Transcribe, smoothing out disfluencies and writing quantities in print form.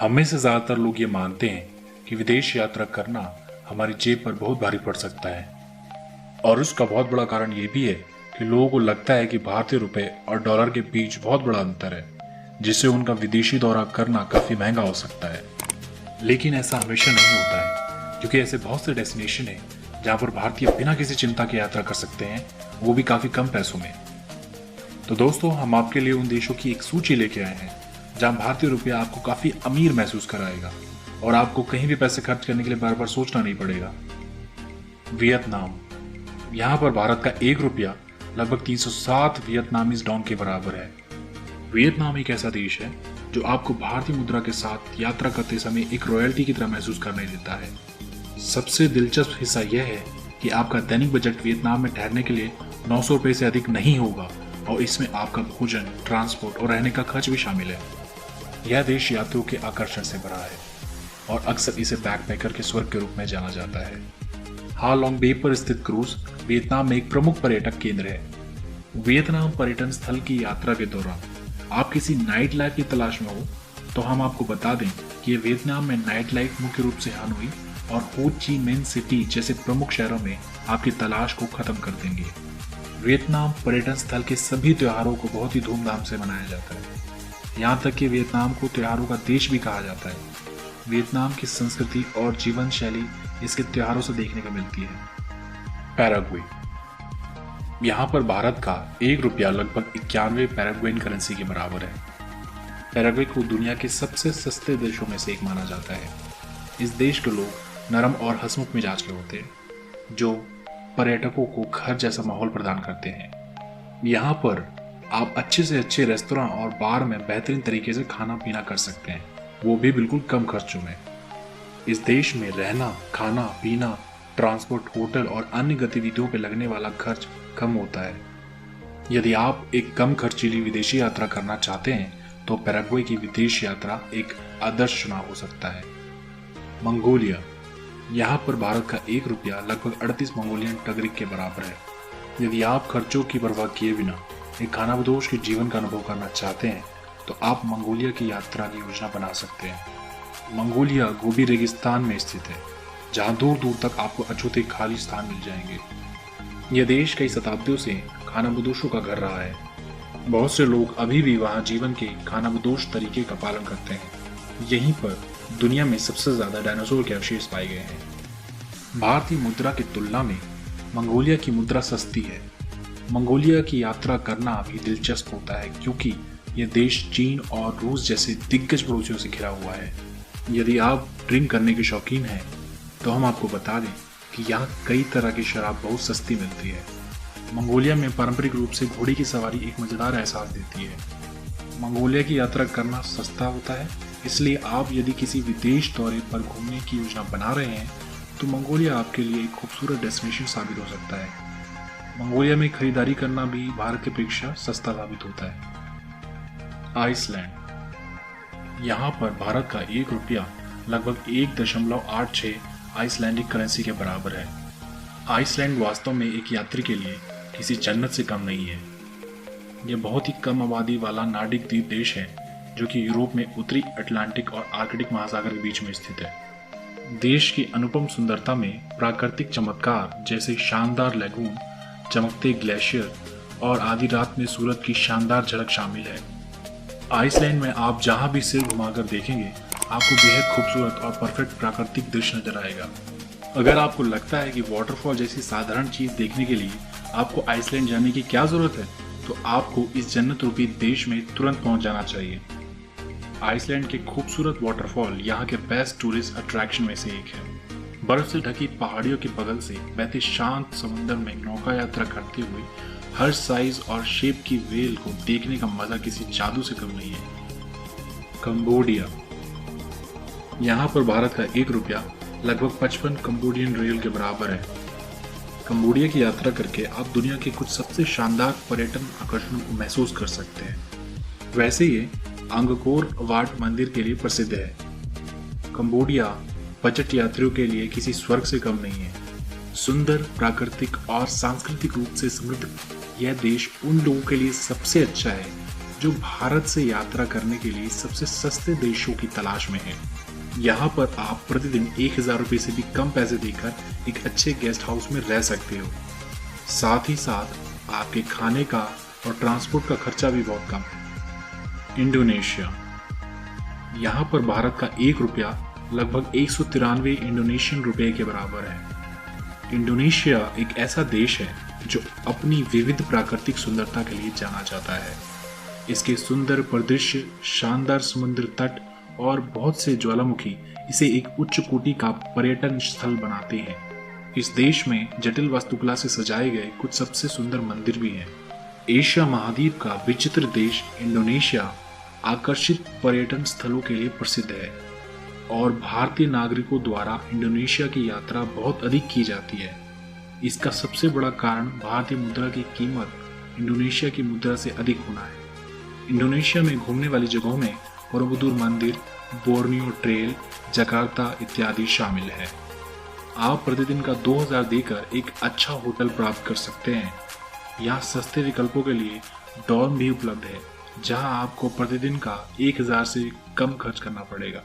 हम में से ज़्यादातर लोग ये मानते हैं कि विदेश यात्रा करना हमारी जेब पर बहुत भारी पड़ सकता है और उसका बहुत बड़ा कारण ये भी है कि लोगों को लगता है कि भारतीय रुपए और डॉलर के बीच बहुत बड़ा अंतर है, जिससे उनका विदेशी दौरा करना काफ़ी महंगा हो सकता है। लेकिन ऐसा हमेशा नहीं होता है, क्योंकि ऐसे बहुत से डेस्टिनेशन हैं जहाँ पर भारतीय बिना किसी चिंता के यात्रा कर सकते हैं, वो भी काफ़ी कम पैसों में। तो दोस्तों, हम आपके लिए उन देशों की एक सूची लेके आए हैं जहां भारतीय रुपया आपको काफी अमीर महसूस कराएगा और आपको कहीं भी पैसे खर्च करने के लिए बार बार सोचना नहीं पड़ेगा। वियतनाम। यहाँ पर भारत का एक रुपया लगभग 307 वियतनामीज डॉन के बराबर है। वियतनाम एक ऐसा देश है जो आपको भारतीय मुद्रा के साथ यात्रा करते समय एक रॉयल्टी की तरह महसूस करने देता है। सबसे दिलचस्प हिस्सा यह है कि आपका दैनिक बजट वियतनाम में ठहरने के लिए 900 रुपये से अधिक नहीं होगा और इसमें आपका भोजन, ट्रांसपोर्ट और रहने का खर्च भी शामिल है। यह देश यात्रियों के आकर्षण से भरा है और अक्सर इसे बैकपैकर के स्वर्ग के रूप में जाना जाता है। हालोंग बे पर स्थित क्रूज वियतनाम में एक प्रमुख पर्यटक केंद्र है। वियतनाम पर्यटन स्थल की यात्रा के दौरान आप किसी नाइट लाइफ की तलाश में हो तो हम आपको बता दें कि वियतनाम में नाइट लाइफ मुख्य रूप से हनोई और हो ची मिन सिटी जैसे प्रमुख शहरों में आपकी तलाश को खत्म कर देंगे। वियतनाम पर्यटन स्थल के सभी त्योहारों को बहुत ही धूमधाम से मनाया जाता है। यहाँ तक कि वियतनाम को त्योहारों का देश भी कहा जाता है। वियतनाम की संस्कृति और जीवन शैली इसके त्योहारों से देखने को मिलती है। पैराग्वे। यहाँ पर भारत का एक रुपया लगभग 91 पैराग्वेन करेंसी के बराबर है। पैराग्वे को दुनिया के सबसे सस्ते देशों में से एक माना जाता है। इस देश के लोग नरम और हंसमुख मिजाज के होते हैं, जो पर्यटकों को घर जैसा माहौल प्रदान करते हैं। यहाँ पर आप अच्छे से अच्छे रेस्तोरां और बार में बेहतरीन तरीके से खाना पीना कर सकते हैं, वो भी बिल्कुल कम खर्चों में। इस देश में रहना, खाना पीना, ट्रांसपोर्ट, होटल और अन्य गतिविधियों पर लगने वाला खर्च कम होता है। यदि आप एक कम खर्चीली विदेशी यात्रा करना चाहते हैं तो पैराग्वे की विदेश यात्रा एक आदर्श चुनाव हो सकता है। मंगोलिया। यहाँ पर भारत का एक रुपया लगभग 38 मंगोलियन टगरिक के बराबर है। यदि आप खर्चों की परवाह किए बिना एक खानाबदोश के जीवन का अनुभव करना चाहते हैं तो आप मंगोलिया की यात्रा की योजना बना सकते हैं। मंगोलिया गोबी रेगिस्तान में स्थित है, जहां दूर दूर तक आपको अछूते खाली स्थान मिल जाएंगे। यह देश कई शताब्दियों से खानाबदोशों का घर रहा है। बहुत से लोग अभी भी वहां जीवन के खानाबदोश तरीके का पालन करते हैं। यहीं पर दुनिया में सबसे ज्यादा डायनासोर के अवशेष पाए गए हैं। भारतीय मुद्रा की तुलना में मंगोलिया की मुद्रा सस्ती है। मंगोलिया की यात्रा करना भी दिलचस्प होता है क्योंकि यह देश चीन और रूस जैसे दिग्गज पड़ोसियों से घिरा हुआ है। यदि आप ड्रिंक करने के शौकीन हैं तो हम आपको बता दें कि यहाँ कई तरह की शराब बहुत सस्ती मिलती है। मंगोलिया में पारंपरिक रूप से घोड़े की सवारी एक मजेदार एहसास देती है। मंगोलिया की यात्रा करना सस्ता होता है, इसलिए आप यदि किसी विदेश दौरे पर घूमने की योजना बना रहे हैं तो मंगोलिया आपके लिए एक खूबसूरत डेस्टिनेशन साबित हो सकता है। मंगोलिया में खरीदारी करना भी भारत की अपेक्षा सस्ता साबित होता है। आइसलैंड। यहाँ पर भारत का एक रुपया लगभग 1.86 आइसलैंडिक करेंसी के बराबर है। आइसलैंड वास्तव में एक यात्री के लिए किसी जन्नत से कम नहीं है। यह बहुत ही कम आबादी वाला नार्डिक द्वीप देश है जो कि यूरोप में उत्तरी अटलांटिक और आर्कटिक महासागर के बीच में स्थित है। देश की अनुपम सुंदरता में प्राकृतिक चमत्कार जैसे शानदार लैगून, चमकते ग्लेशियर और आधी रात में सूरज की शानदार झलक शामिल है। आइसलैंड में आप जहां भी सिर घुमाकर देखेंगे आपको बेहद खूबसूरत और परफेक्ट प्राकृतिक दृश्य नजर आएगा। अगर आपको लगता है कि वाटरफॉल जैसी साधारण चीज देखने के लिए आपको आइसलैंड जाने की क्या जरूरत है, तो आपको इस जन्नत रूपी देश में तुरंत पहुंच जाना चाहिए। आइसलैंड के खूबसूरत वाटरफॉल यहाँ के बेस्ट टूरिस्ट अट्रैक्शन में से एक है। बर्फ से ढकी पहाड़ियों के बगल से बहते शांत समुद्र में नौका यात्रा करते हुए हर साइज और शेप की वेल को देखने का मजा किसी जादू से कम नहीं है। कंबोडिया। यहाँ पर भारत का एक रुपया लगभग 55 कंबोडियन रियल के बराबर है। कंबोडिया की यात्रा करके आप दुनिया के कुछ सबसे शानदार पर्यटन आकर्षणों को महसूस कर सकते हैं। वैसे ये अंगकोर वाट मंदिर के लिए प्रसिद्ध है। कंबोडिया बजट यात्रियों के लिए किसी स्वर्ग से कम नहीं है। सुंदर, प्राकृतिक और सांस्कृतिक रूप से समृद्ध यह देश उन लोगों के लिए सबसे अच्छा है जो भारत से यात्रा करने के लिए सबसे सस्ते देशों की तलाश में है। यहाँ पर आप प्रतिदिन 1000 रुपये से भी कम पैसे देकर एक अच्छे गेस्ट हाउस में रह सकते हो। साथ ही साथ आपके खाने का और ट्रांसपोर्ट का खर्चा भी बहुत कम है। इंडोनेशिया, यहाँ पर भारत का 1 रुपया लगभग 193 इंडोनेशियन रुपये के बराबर है। इंडोनेशिया एक ऐसा देश है जो अपनी विविध प्राकृतिक सुंदरता के लिए जाना जाता है। इसके सुंदर परिदृश्य, शानदार समुद्र तट और बहुत से ज्वालामुखी इसे एक उच्च कोटि का पर्यटन स्थल बनाते हैं। इस देश में जटिल वास्तुकला से सजाए गए कुछ सबसे सुंदर मंदिर भी हैं। एशिया महाद्वीप का विचित्र देश इंडोनेशिया आकर्षित पर्यटन स्थलों के लिए प्रसिद्ध है और भारतीय नागरिकों द्वारा इंडोनेशिया की यात्रा बहुत अधिक की जाती है। इसका सबसे बड़ा कारण भारतीय मुद्रा की कीमत इंडोनेशिया की मुद्रा से अधिक होना है। इंडोनेशिया में घूमने वाली जगहों में बरोबुदुर मंदिर, बोर्नियो ट्रेल, जकार्ता इत्यादि शामिल है। आप प्रतिदिन का 2000 देकर एक अच्छा होटल प्राप्त कर सकते हैं। यहाँ सस्ते विकल्पों के लिए डॉर्म भी उपलब्ध है, जहाँ आपको प्रतिदिन का 1000 से कम खर्च करना पड़ेगा।